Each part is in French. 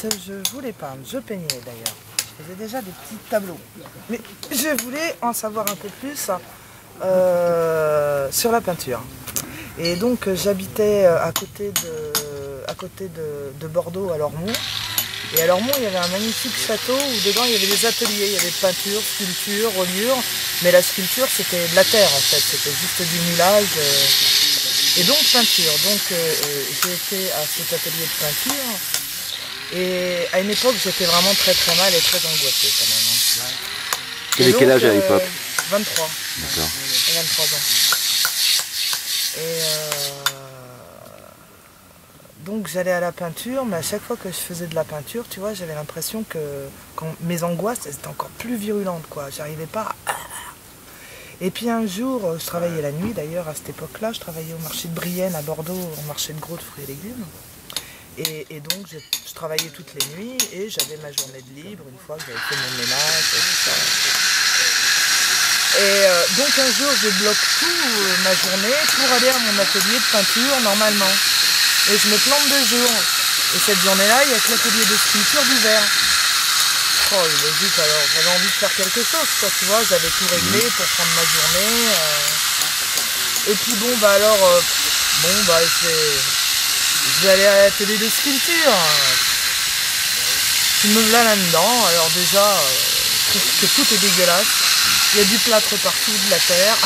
je voulais peindre, je peignais d'ailleurs. Je faisais déjà des petits tableaux. Mais je voulais en savoir un peu plus sur la peinture. Et donc j'habitais à côté de Bordeaux, à Lormont. Et à Lormont, il y avait un magnifique château où dedans il y avait des ateliers, il y avait peinture, sculpture, reliure. Mais la sculpture, c'était de la terre en fait, c'était juste du moulage. Et donc peinture. Donc j'ai été à cet atelier de peinture. Et à une époque, j'étais vraiment très très mal et très angoissée quand même. Hein. Tu avais quel âge à l'époque? 23. D'accord. 23 ans. Et donc j'allais à la peinture, mais à chaque fois que je faisais de la peinture, tu vois, j'avais l'impression que mes angoisses étaient encore plus virulentes, quoi. J'arrivais pas à... Et puis un jour, je travaillais la nuit d'ailleurs, à cette époque-là, je travaillais au marché de Brienne à Bordeaux, au marché de gros de fruits et légumes. Et donc je travaillais toutes les nuits et j'avais ma journée de libre, une fois que j'avais fait mon ménage et tout ça. Et donc un jour, je bloque tout ma journée pour aller à mon atelier de peinture normalement. Et je me plante 2 jours. Et cette journée-là, il n'y a que l'atelier de sculpture d'ouvert. Oh, zut, alors j'avais envie de faire quelque chose, quoi, tu vois, j'avais tout réglé pour prendre ma journée. Et puis bon, bah alors, je vais aller à l'atelier de sculpture. Je me voilà là-dedans, alors déjà, je trouve que tout est dégueulasse. Il y a du plâtre partout, de la terre.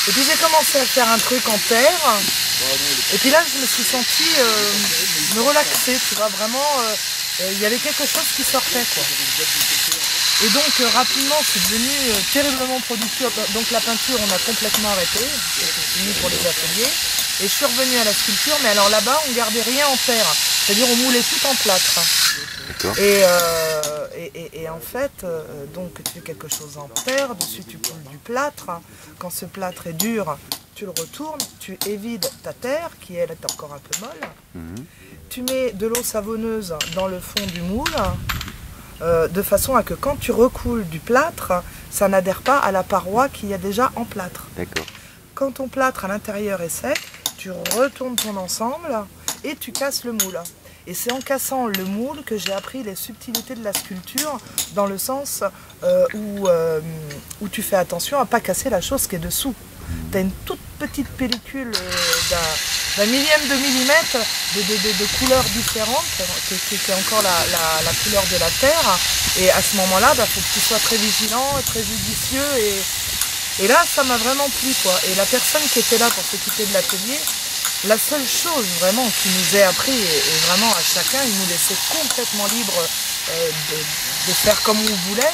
Et puis j'ai commencé à faire un truc en terre. Et puis là, je me suis sentie me relaxer, tu vois, vraiment, il y avait quelque chose qui sortait, quoi. Et donc rapidement, je suis devenue terriblement productive. Donc la peinture, on a complètement arrêté, c'est fini pour les ateliers. Et je suis revenue à la sculpture, mais alors là-bas, on gardait rien en terre. C'est-à-dire, on moulait tout en plâtre. Et en fait, donc tu fais quelque chose en terre, dessus tu coules du plâtre. Quand ce plâtre est dur, tu le retournes, tu évides ta terre, qui elle est encore un peu molle. Tu mets de l'eau savonneuse dans le fond du moule, de façon à que quand tu recoules du plâtre, ça n'adhère pas à la paroi qui est déjà en plâtre. D'accord. Quand ton plâtre à l'intérieur est sec, tu retournes ton ensemble et tu casses le moule. Et c'est en cassant le moule que j'ai appris les subtilités de la sculpture, dans le sens où tu fais attention à ne pas casser la chose qui est dessous. Tu as une toute petite pellicule d'un millième de millimètre de couleurs différentes, qui est encore la couleur de la terre. Et à ce moment-là, il faut que tu sois très vigilant, très judicieux. Et là, ça m'a vraiment plu, quoi. Et la personne qui était là pour s'occuper de l'atelier, la seule chose vraiment qui nous est appris, et vraiment à chacun, il nous laissait complètement libre de faire comme on voulait.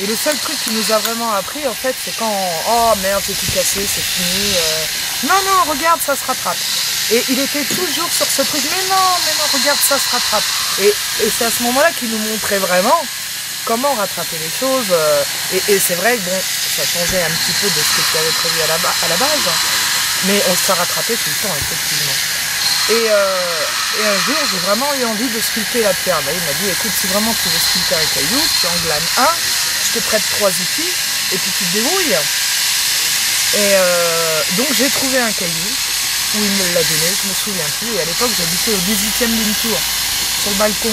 Et le seul truc qui nous a vraiment appris, en fait, c'est quand, oh merde, j'ai tout cassé, c'est fini. Non, non, regarde, ça se rattrape. Et il était toujours sur ce truc, mais non, regarde, ça se rattrape. Et c'est à ce moment-là qu'il nous montrait vraiment comment rattraper les choses. Et c'est vrai que bon, ça changeait un petit peu de ce que tu avais prévu à la base. Mais on s'est rattrapé tout le temps, effectivement. Et un jour, j'ai vraiment eu envie de sculpter la pierre. Là, il m'a dit, écoute, si vraiment tu veux sculpter un caillou, tu en glanes un, je te prête 3 outils, et puis tu te débrouilles. Et donc j'ai trouvé un caillou, où il me l'a donné, je me souviens plus. Et à l'époque, j'habitais au 18e d'une tour, sur le balcon.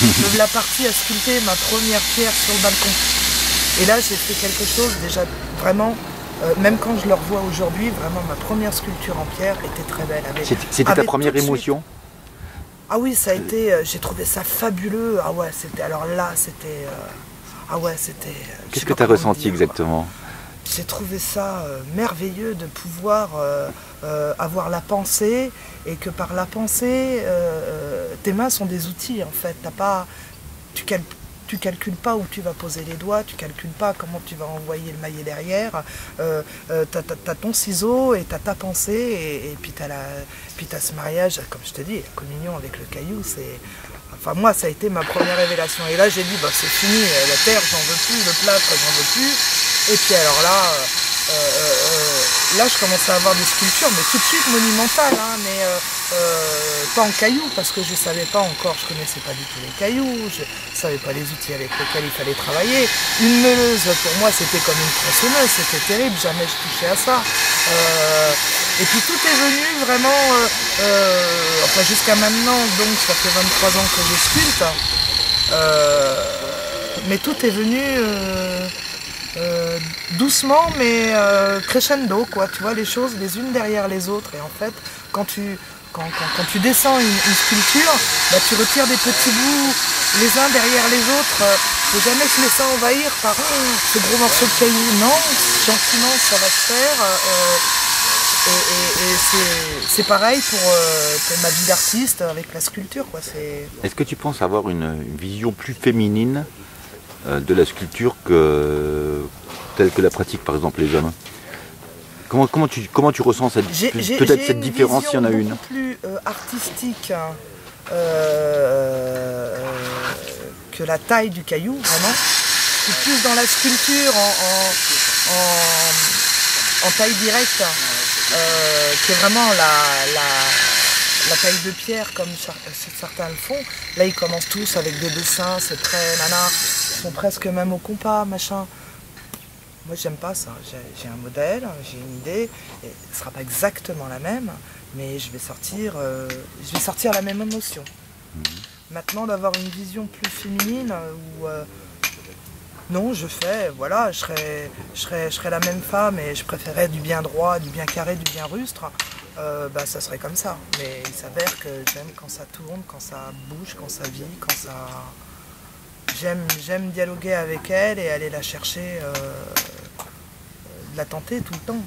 Je me la partie à sculpter ma première pierre sur le balcon. Et là, j'ai fait quelque chose déjà vraiment... même quand je le revois aujourd'hui, vraiment ma première sculpture en pierre était très belle. C'était ta première émotion? Ah oui, ça a été, j'ai trouvé ça fabuleux. Ah ouais, c'était, alors là, c'était, ah ouais, c'était... Qu'est-ce que tu as ressenti exactement? J'ai trouvé ça merveilleux de pouvoir avoir la pensée, et que par la pensée, tes mains sont des outils en fait. T'as pas, tu calcules pas où tu vas poser les doigts, tu calcules pas comment tu vas envoyer le maillet derrière. T'as ton ciseau et t'as ta pensée, et puis t'as ce mariage, comme je te dis, la communion avec le caillou, c'est... Enfin moi, ça a été ma première révélation. Et là, j'ai dit, bah, c'est fini, la terre, j'en veux plus, le plâtre, j'en veux plus. Et puis alors là, là, je commençais à avoir des sculptures, mais tout de suite monumentales, hein, mais pas en cailloux, parce que je ne savais pas encore, je ne connaissais pas du tout les cailloux, je ne savais pas les outils avec lesquels il fallait travailler. Une meuleuse, pour moi, c'était comme une tronçonneuse, c'était terrible, jamais je touchais à ça. Et puis tout est venu vraiment, enfin jusqu'à maintenant, donc ça fait 23 ans que je sculpte, mais tout est venu doucement mais crescendo, quoi. Tu vois les choses les unes derrière les autres, et en fait quand tu descends une sculpture, bah, tu retires des petits bouts les uns derrière les autres. Faut jamais se laisser envahir par ce gros morceau de caillou. Non, gentiment ça va se faire. Et c'est pareil pour ma vie d'artiste avec la sculpture, quoi. Est-ce que tu penses avoir une vision plus féminine de la sculpture telle que la pratiquent par exemple les hommes? Comment tu ressens peut-être cette différence, s'il y en a une? Beaucoup plus artistique que la taille du caillou, vraiment. Je suis plus dans la sculpture en taille directe, qui est vraiment la taille de pierre comme certains le font. Là ils commencent tous avec des dessins, c'est très nana, ils sont presque même au compas, machin. Moi j'aime pas ça, j'ai un modèle, j'ai une idée, et ce sera pas exactement la même, mais je vais sortir la même émotion. Maintenant d'avoir une vision plus féminine, où non, je fais, voilà, je serais la même femme et je préférais du bien droit, du bien carré, du bien rustre, bah ça serait comme ça. Mais il s'avère que j'aime quand ça tourne, quand ça bouge, quand ça vit, quand ça... J'aime dialoguer avec elle et aller la chercher, la tenter tout le temps.